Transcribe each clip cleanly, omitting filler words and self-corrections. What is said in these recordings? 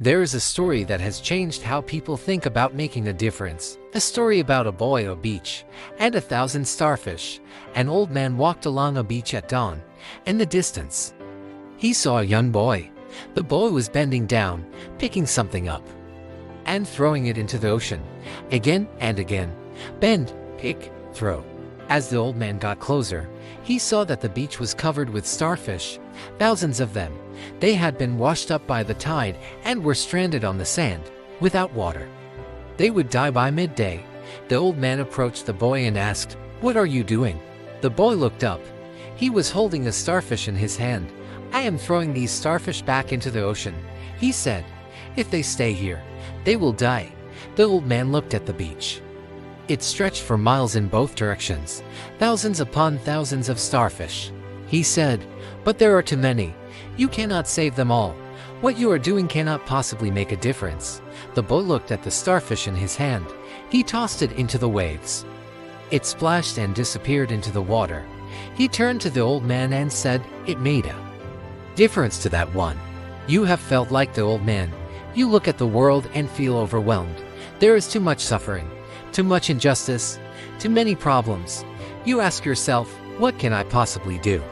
There is a story that has changed how people think about making a difference. A story about a boy on a beach and 1,000 starfish. An old man walked along a beach at dawn. In the distance, he saw a young boy. The boy was bending down, picking something up, and throwing it into the ocean. Again and again. Bend, pick, throw. As the old man got closer, he saw that the beach was covered with starfish, thousands of them. They had been washed up by the tide and were stranded on the sand, without water. They would die by midday. The old man approached the boy and asked, "What are you doing?" The boy looked up. He was holding a starfish in his hand. "I am throwing these starfish back into the ocean," he said. "If they stay here, they will die." The old man looked at the beach. It stretched for miles in both directions, thousands upon thousands of starfish. He said, "But there are too many. You cannot save them all. What you are doing cannot possibly make a difference." The boy looked at the starfish in his hand. He tossed it into the waves. It splashed and disappeared into the water. He turned to the old man and said, "It made a difference to that one." You have felt like the old man. You look at the world and feel overwhelmed. There is too much suffering, too much injustice, too many problems. You ask yourself, what can I possibly do?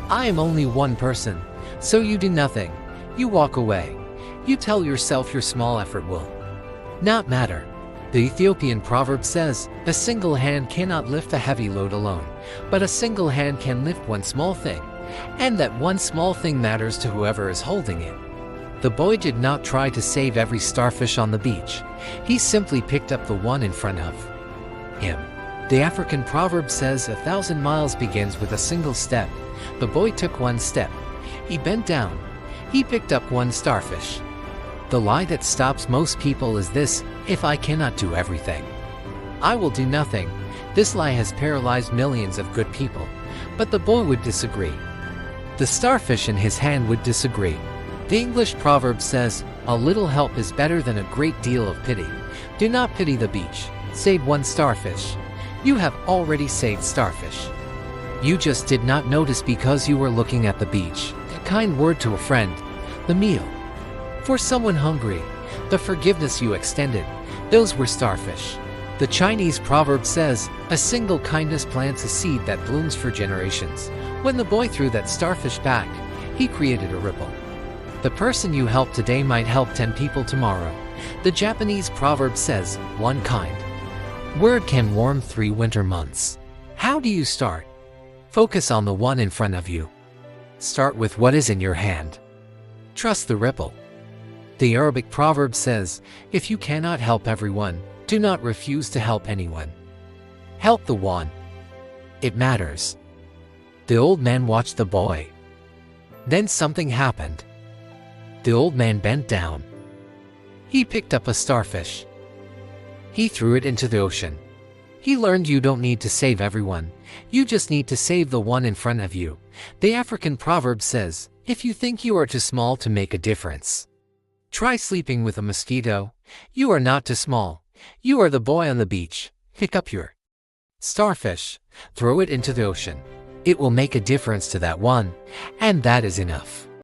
I am only one person. So you do nothing. You walk away. You tell yourself your small effort will not matter. The Ethiopian proverb says, "A single hand cannot lift a heavy load alone, but a single hand can lift one small thing, and that one small thing matters to whoever is holding it." The boy did not try to save every starfish on the beach. He simply picked up the one in front of him. The African proverb says, 1,000 miles begins with a single step. The boy took one step. He bent down. He picked up one starfish. The lie that stops most people is this: if I cannot do everything, I will do nothing. This lie has paralyzed millions of good people. But the boy would disagree. The starfish in his hand would disagree. The English proverb says, "A little help is better than a great deal of pity." Do not pity the beach. Save one starfish. You have already saved starfish. You just did not notice because you were looking at the beach. A kind word to a friend. The meal for someone hungry. The forgiveness you extended. Those were starfish. The Chinese proverb says, "A single kindness plants a seed that blooms for generations." When the boy threw that starfish back, he created a ripple. The person you help today might help 10 people tomorrow. The Japanese proverb says, "One kind word can warm 3 winter months." How do you start? Focus on the one in front of you. Start with what is in your hand. Trust the ripple. The Arabic proverb says, "If you cannot help everyone, do not refuse to help anyone. Help the one. It matters." The old man watched the boy. Then something happened. The old man bent down. He picked up a starfish. He threw it into the ocean. He learned you don't need to save everyone. You just need to save the one in front of you. The African proverb says, "If you think you are too small to make a difference, try sleeping with a mosquito." You are not too small. You are the boy on the beach. Pick up your starfish. Throw it into the ocean. It will make a difference to that one, and that is enough.